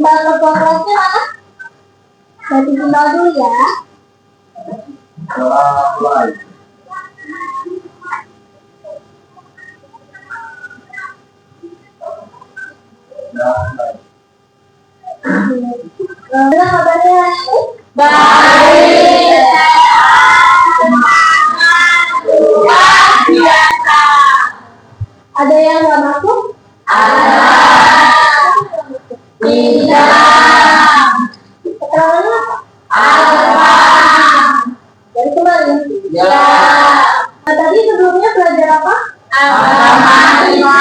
Timbal keluarnya mana? Berarti timbal dulu ya. Bagaimana kabarnya hari ini? Baik. Luar biasa. Ada yang nggak masuk? Ada. Tidak. Keterangannya apa? Ada. Dari kembali? Ya. Nah, tadi sebelumnya belajar apa? Matematika.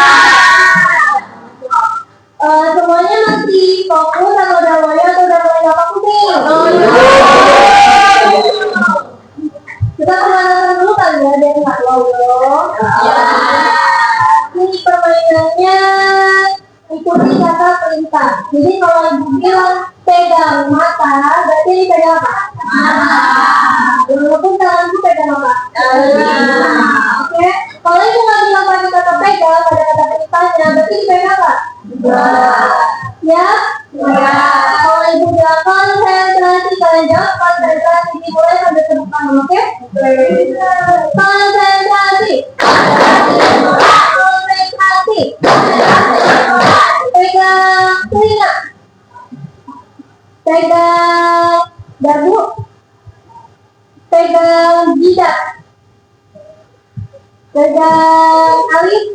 Semuanya masih fokus atau udah mulai nggak fokus nih? Kita kenalan dulu kali ya, ada yang nggak lolos. Ya. Ini permainannya ikuti kata perintah. Jadi kalau ibu bilang pegang mata, berarti ini pegang apa? Mata. Walaupun tanganku pegang apa? Oke. Kalau ibu nggak bilang pakai kata pegang, ada kata perintahnya, berarti ini pegang apa? Ya? Ya. Kalau ibu bilang konsentrasi, kalian jawab konsentrasi. Dimulai sampai ke depan, oke? Konsentrasi. Konsentrasi. Pegang telinga. Pegang dagu. Pegang jidat. Pegang alis.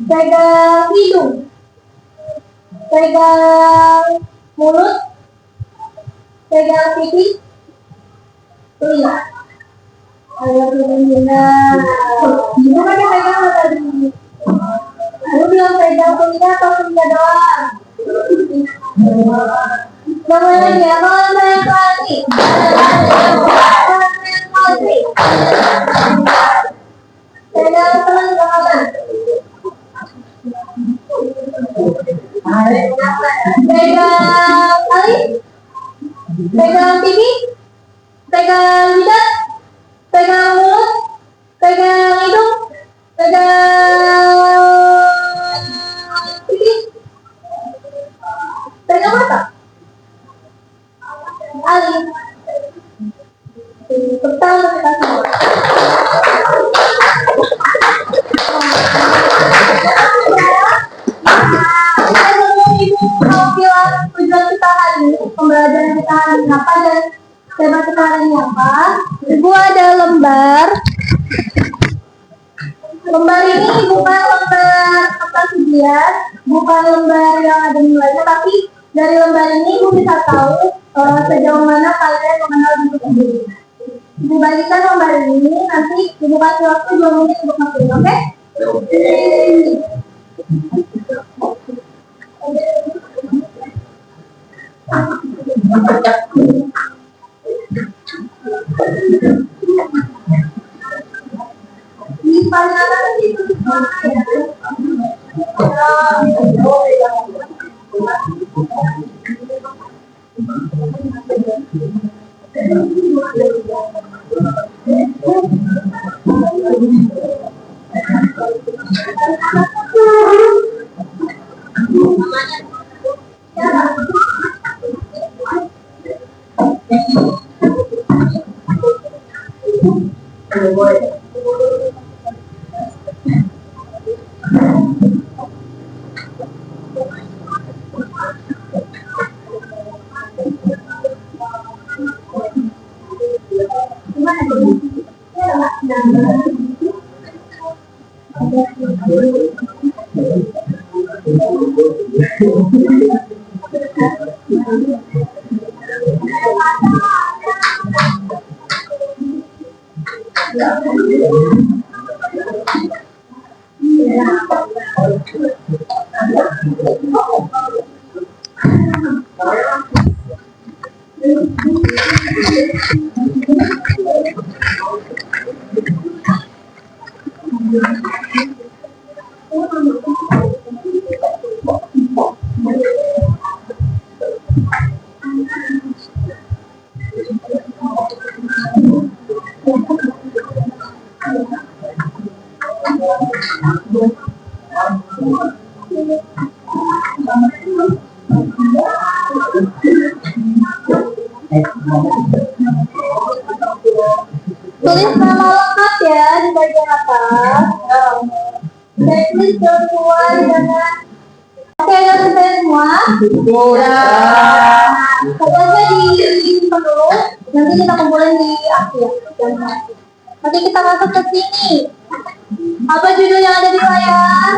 Pegang hidung. Pegang mulut. Pegang pipi. Telinga. Ayo telinga. Gimana dia pegang tadi? Lu bilang pegang telinga atau telinga doang? Namanya dia konsentrasi. Konsentrasi. Pegang telinga kanan. Pegang alis. Pegang pipi. Pegang jidat. Pegang mulut. Pegang hidung. Pegang pipi. Pegang mata. Alis. Pertama kita semua. Ibu mau bilang tujuan kita hari ini, pembelajaran kita hari ini apa dan tema kita hari ini apa? Ibu ada lembar. Lembar ini bukan lembar kertas ujian, bukan lembar yang ada nilainya, tapi dari lembar ini ibu bisa tahu sejauh mana kalian mengenal diri sendiri. Ibu bagikan lembar ini, nanti ibu kasih waktu 2 menit untuk ngeprint, oke? Oke. Di pandangan itu semua ya. Tulis nama lengkap ya di bagian atas. Checklist sesuai dengan. Oke, udah selesai semua? Udah. Pokoknya di dulu. Nanti kita kumpulin di akhir. Nanti kita masuk ke sini. Apa judul yang ada di layar?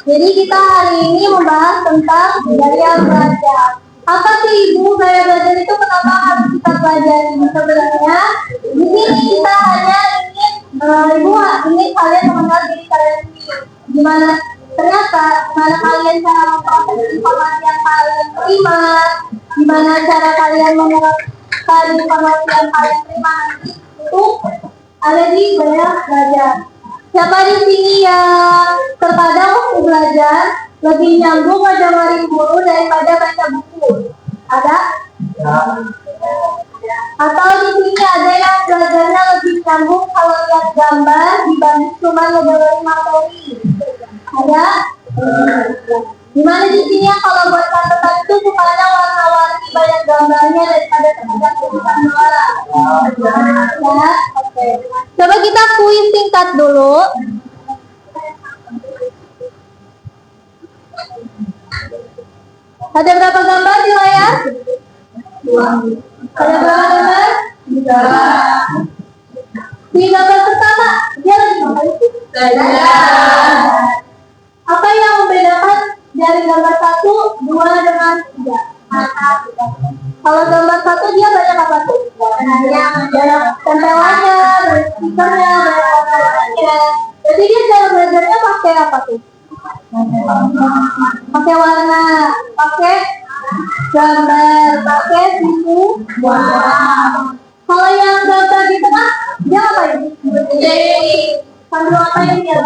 Jadi kita hari ini membahas tentang gaya belajar. Apa sih Ibu gaya belajar itu, kenapa harus kita pelajari? Sebenarnya di sini kita hanya ingin Ibu ingin kalian mengenal diri kalian sendiri. Gimana ternyata gimana kalian cara memproses informasi yang kalian terima, gimana cara kalian menerapkan informasi yang kalian terima nanti itu ada di gaya belajar. Siapa di sini yang terkadang waktu belajar lebih nyambung ngedengerin guru daripada baca buku? Ada? Atau di sini ada yang belajarnya lebih nyambung kalau lihat gambar dibanding cuma ngedengerin materi? Ada? Gimana di sini yang kalau buat catatan itu sukanya warna-warni, banyak gambarnya daripada sekedar tulisan doang? Ya, oke. Coba kita kuis singkat dulu. Ada berapa gambar di layar? Ada berapa gambar? Di gambar pertama dia lagi ngapain sih? Apa yang membedakan dari gambar 1, 2 dengan 3? Kalau gambar 1 dia banyak apa tuh? Banyak tempelannya, banyak stikernya, banyak warna-warnanya. Jadi dia cara belajarnya pakai apa tuh? Pakai warna, pakai gambar, pakai buku. Kalau yang gambar di tengah dia ngapain? Sambil ngapain dia?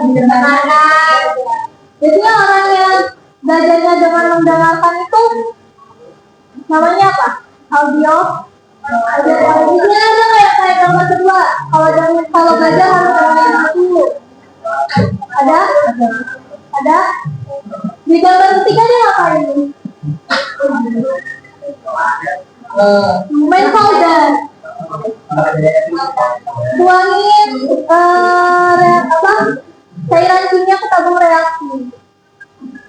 Biasanya orang yang belajarnya dengan mendengarkan itu namanya apa? Audio. Di sini ada kayak gambar kedua. Kalau belajar harus dengerin dulu. Ada? Ada? Di gambar ketiga dia ngapain? Main powder. Tuangin cairan kimia ke tabung reaksi.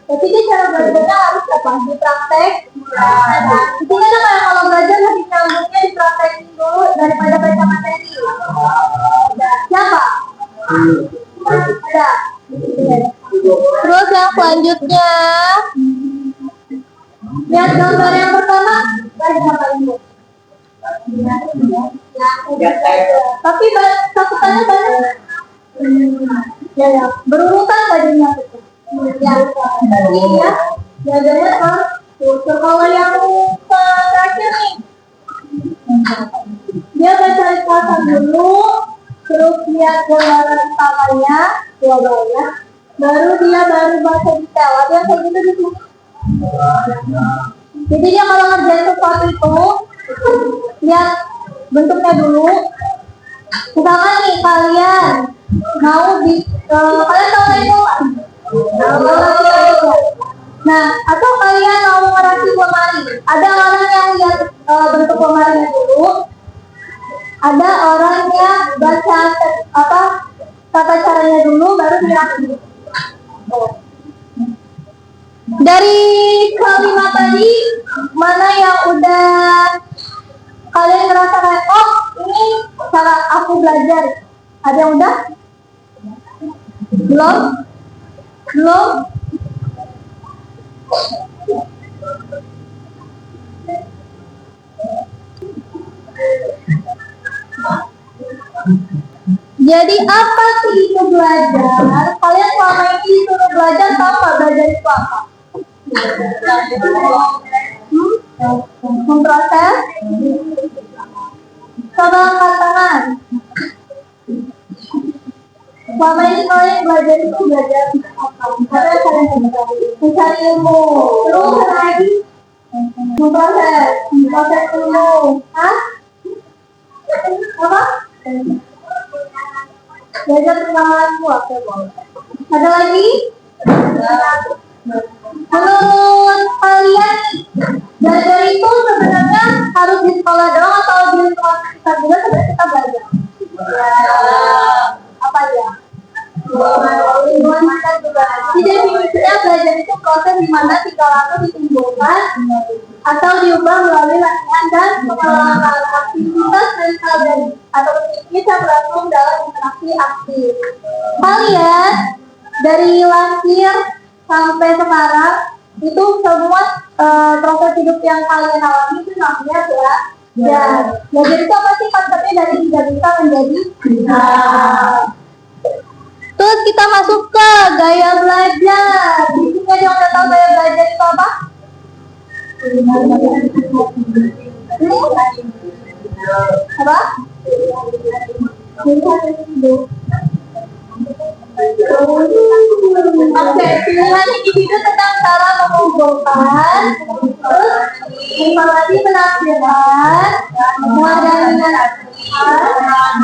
Jadi dia cara belajarnya harus apa? Dipraktek. Di sini ada kayak kalau belajar lebih nyambungnya dipraktekin dulu daripada baca materi. Siapa? Ada. Terus yang selanjutnya, lihat gambar yang pertama, lagi ngapain Bu? Tapi cakupannya banyak. Ya, berurutan bajunya itu. Ya, belajarnya kan. Kalau yang terakhir nih, dia baca ringkasan dulu, terus lihat gambaran utamanya, dua banyak, baru baca detail. Ada yang kayak gitu di sini. Jadi dia kalau ngerjain sesuatu itu, lihat bentuknya dulu. Misalkan nih kalian mau kalian tahu Lego nggak? Nah, atau kalian mau ngeracik lemari, ada orang yang lihat bentuk lemarinya dulu, ada orang yang baca tata caranya dulu, baru diracik. Dari kelima tadi, mana yang udah kalian ngerasa kayak, oh ini cara aku belajar? Ada yang udah? Belum? Jadi apa sih itu belajar? Kalian selama ini disuruh belajar, tahu nggak belajar itu apa? Memproses. Coba angkat tangan. Selama ini kalian belajar itu belajar apa? Apa yang kalian pelajari? Mencari ilmu. Terus lagi memproses ilmu. Hah? Apa? Belajar tentang lagu apa? Ada lagi? Menurut kalian, belajar itu sebenarnya harus di sekolah doang atau di lingkungan kita juga sebenarnya kita belajar? Apa ya? Lingkungan kita juga. Jadi definisinya belajar itu proses di mana tingkah laku ditimbulkan atau diubah melalui latihan dan pengelolaan aktivitas mental dan atau bisa berlangsung dalam interaksi aktif. Kalian dari lahir sampai sekarang itu semua proses hidup yang kalian alami itu namanya belajar. Belajar itu apa sih konsepnya dari tidak bisa menjadi bisa. Terus kita masuk ke gaya belajar. Di sini ada yang udah tahu gaya belajar itu apa? Apa? Oke, pilihan individu tentang cara mengumpulkan, terus informasi penafsiran, mengadani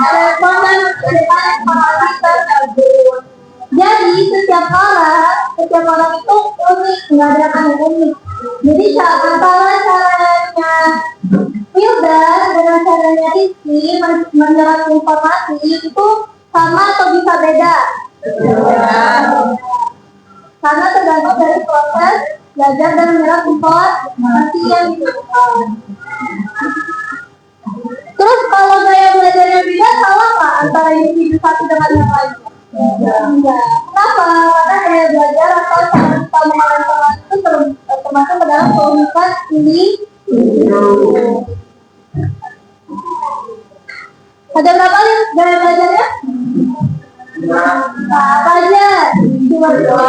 respon dan memberikan informasi tersebut. Jadi setiap orang itu unik, nggak ada yang unik. Jadi antara caranya Wildan dengan caranya Rizky menyerap informasi itu sama atau bisa beda? Karena tergantung dari proses belajar dan menyerap informasi yang dibutuhkan. Terus kalau gaya belajarnya beda, salah nggak antara individu satu dengan yang lain? Enggak. Kenapa? Karena gaya belajar atau cara kita mengolah informasi itu termasuk ke dalam keunikan individu. Ada berapa nih gaya belajarnya? Apa aja? Cuma dua.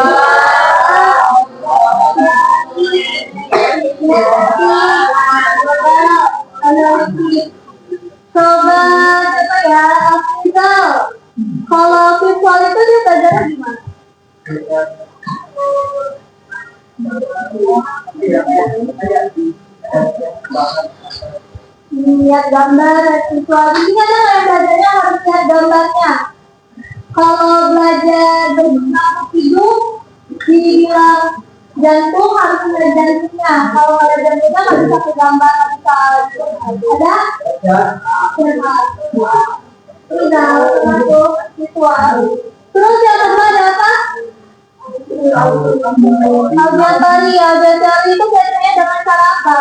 Coba apa ya? Visual. Kalau visual itu dia belajarnya gimana? Lihat gambar visual. Ini kan yang belajarnya harus lihat gambarnya. Kalau belajar berbentuk hidup, dibilang jantung harus melihat jantungnya. Kalau ada jantungnya nggak bisa ke gambar, nggak bisa ada. Tidak masuk visual. Terus yang kedua ada apa? Audiatory itu biasanya dengan cara apa?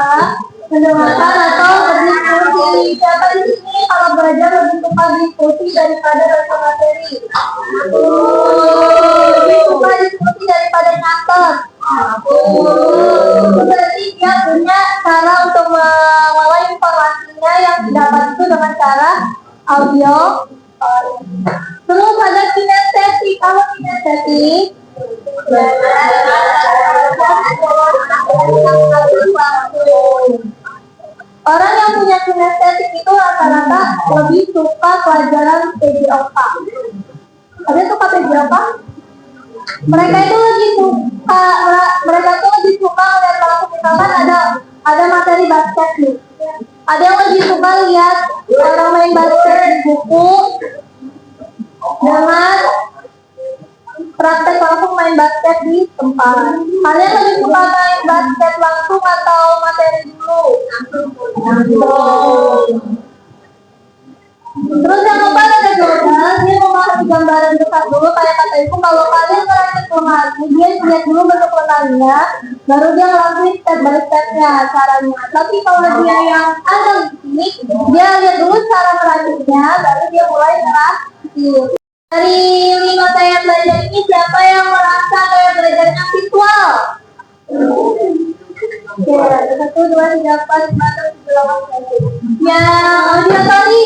Mendengarkan atau berdiskusi. Siapa di sini kalau belajar lebih suka diskusi daripada baca materi? Lebih suka diskusi daripada nyatet. Berarti dia punya cara untuk mengolah informasinya yang didapat itu dengan cara audio. Terus ada kinestetik. Kalau kinestetik orang yang punya kinestetik itu rata-rata lebih suka pelajaran PJOK. Ada suka PJOK? Mereka itu lebih suka melihat kalau misalkan ada materi basket nih. Ada yang lebih suka lihat orang main basket di buku dengan praktek langsung main basket di tempat. Kalian lebih suka main basket langsung atau materi dulu? Terus yang keempat ada Jordan, dia mau kasih gambaran besar dulu kayak kata ibu. Kalau kalian ngerakit lemari, dia lihat dulu bentuk lemarinya, baru dia ngelakuin step by stepnya caranya. Tapi kalau dia yang ada di sini, dia lihat dulu cara merakitnya, baru dia mulai ngerakit. Dari 5 gaya belajar ini siapa yang merasa gaya belajarnya visual? Oke, 1, 2, 3, 4, 5, 6, 7, 8, 9. Yang auditory?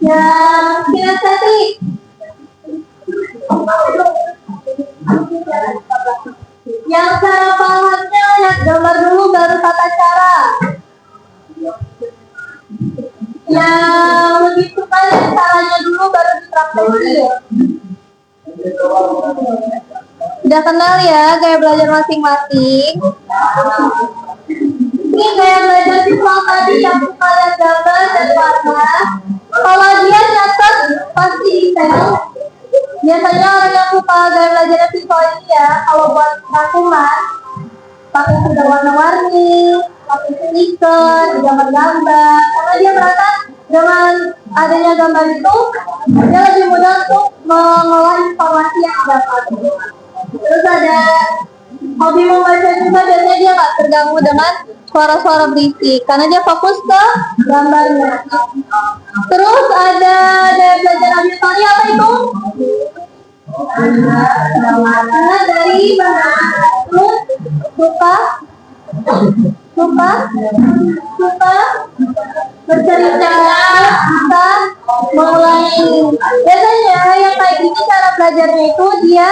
Yang kinestetik? Yang cara pahamnya lihat gambar dulu baru tata cara. Yang lebih suka lihat caranya dulu baru dipraktekin. Udah kenal ya gaya belajar masing-masing. Ini gaya belajar visual tadi yang suka lihat gambar dan warna. Kalau dia nyatet pasti detail. Biasanya orang yang suka gaya belajar visual ini ya, kalau buat rangkuman pakai sudah warna-warni, pakai stiker, gambar-gambar. Karena dia merasa dengan adanya gambar itu, dia lebih mudah untuk mengolah informasi yang dapat. Terus ada hobi membaca juga, biasanya dia nggak terganggu dengan suara-suara berisik, karena dia fokus ke gambarnya. Terus ada belajar ambil tari, apa itu? Karena dari terus suka bercerita, bisa mulai. Biasanya yang kayak gini cara belajarnya itu dia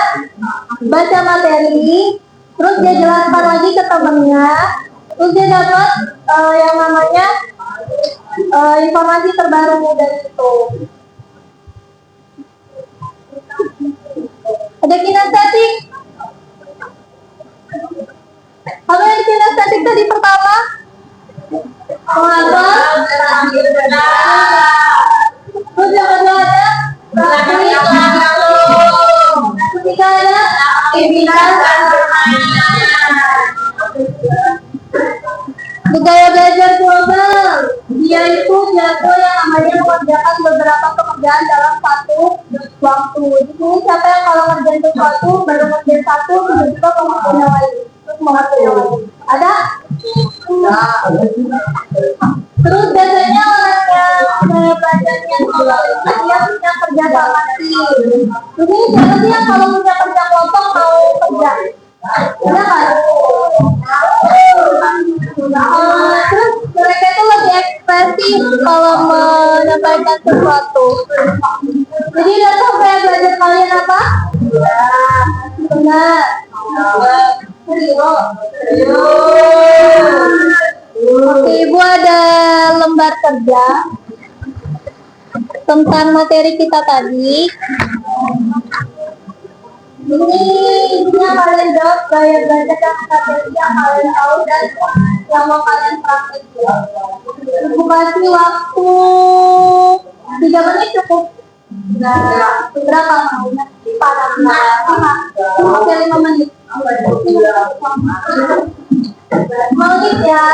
baca materi, terus dia jelaskan lagi ke temennya, terus dia dapat yang namanya informasi terbaru dari itu. Ada kinestetik. Apa yang kinestetik tadi pertama? Apa? Terus yang kedua ada praktik. Ketiga ada aktivitas dan permainan. Gaya belajar global. Dia itu jago yang namanya mengerjakan beberapa pekerjaan dalam satu waktu. Di sini siapa yang kalau ngerjain sesuatu baru ngerjain satu, tiba-tiba mengerjain yang lain, terus mengerjain yang lain. Ada? Terus biasanya orang yang gaya belajarnya global itu dia punya kerja sama tim. Jadi siapa sih yang kalau punya kerja kelompok mau kerja? Ada kan? Terus mereka itu lebih ekspresif kalau menyampaikan sesuatu. Jadi udah sampai belajar kalian apa? Benar. Oke, Ibu ada lembar kerja tentang materi kita tadi. Ini kalian jawab gaya belajar dan strategi yang kalian tahu dan yang mau kalian praktekin. Ibu kasih waktu 3 menit cukup. Berapa maunya? Oke, 5 menit. Menit ya.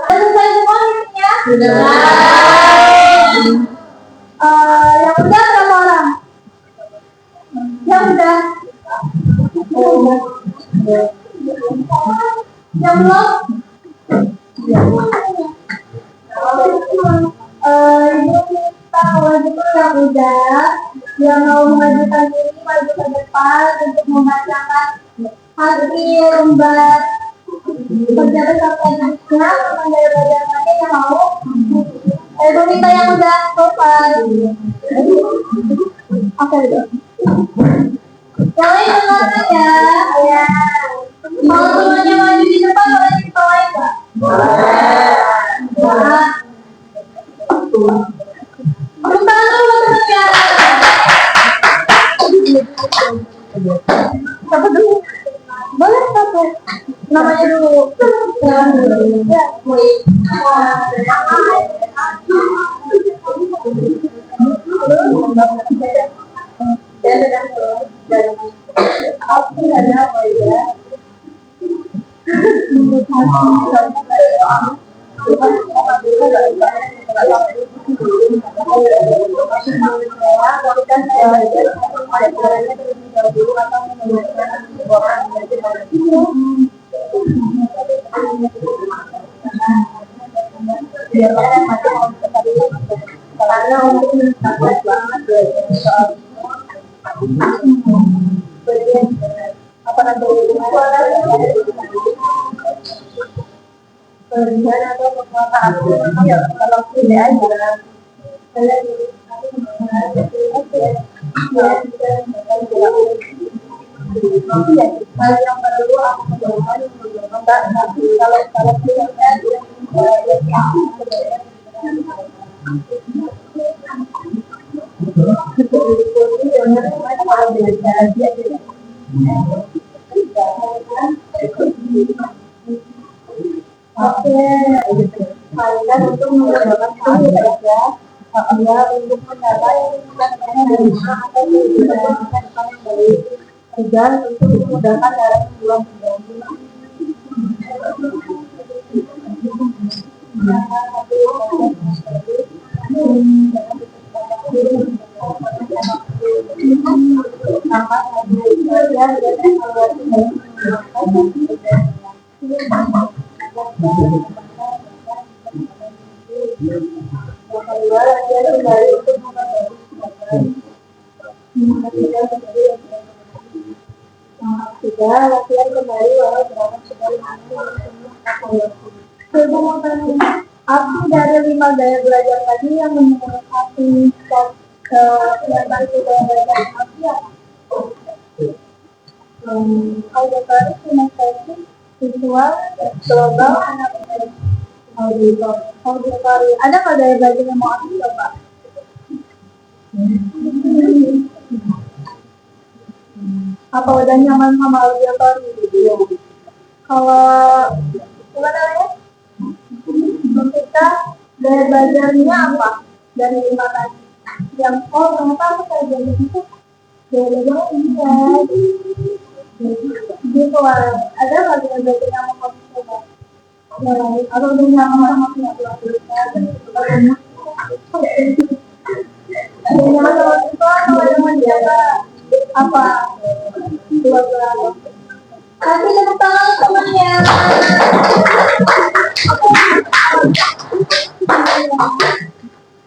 Selesai semua ya? Sudah. Yang udah berapa orang? Yang udah? Yang belum? Ibu minta wajib yang udah, yang mau mengajukan diri maju ke depan untuk membacakan hasil lembar pejabat strategisnya dari badannya yang mau. Ibu minta yang udah selesai. Oke deh. Yang lain dengarkan ya. Ya. Kalau semuanya maju di depan boleh diketawain nggak? Boleh. Tepuk tangan dulu teman-teman. Siapa dulu? Boleh siapa? Namanya dulu. Jangan dulu. Ya, boleh. Aku ada apa ya? Karena untuk sangat banget apa nanti perjalanan atau penguasaan ya kalau tidak aja yang perlu aku kalau Oke, kalian untuk menggunakan kaki saja, apabila untuk mencapai dari atau dari dan untuk memudahkan dalam membuang latihan kembali walau berapa sekali aku dari 5 gaya belajar tadi yang menurut aku yang tadi gaya belajar aku ya auditory, kinestetik, visual, global, auditory. Ada nggak gaya belajar yang mau aku coba? Apa udah nyaman sama auditory? Kalau gimana ya? Kita gaya belajarnya apa? Dari 5 tadi. Yang ternyata aku kayak belajar itu gaya belajar ini ya. Gitu ada nggak gaya belajar yang mau kamu coba? Atau udah nyaman sama punya belajar? Nyaman sama itu atau nyaman jaga apa? Kasih tepuk tangan semuanya.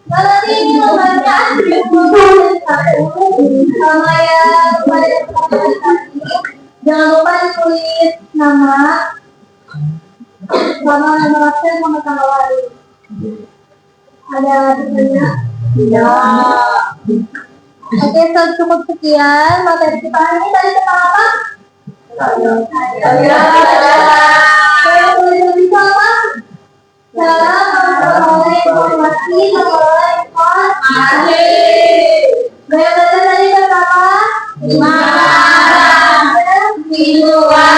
Kalau ini lembarnya sama yang pada jangan lupa ditulis nama sama nama absen sama tanggal lahir. Ada tulisannya? Ya. Oke, cukup sekian materi kita hari ini. Tadi tentang apa? Yang tulis bisa apa? Cara memperoleh informasi melalui informasi. Gaya belajar tadi berapa? 5. Visual.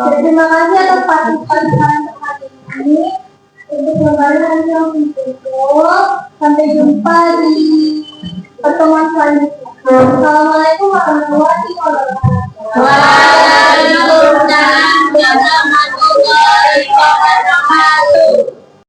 Terima kasih atas partisipasi kalian. tutup. Sampai jumpa di pertemuan selanjutnya. Assalamualaikum warahmatullahi wabarakatuh. Waalaikumsalam warahmatullahi wabarakatuh.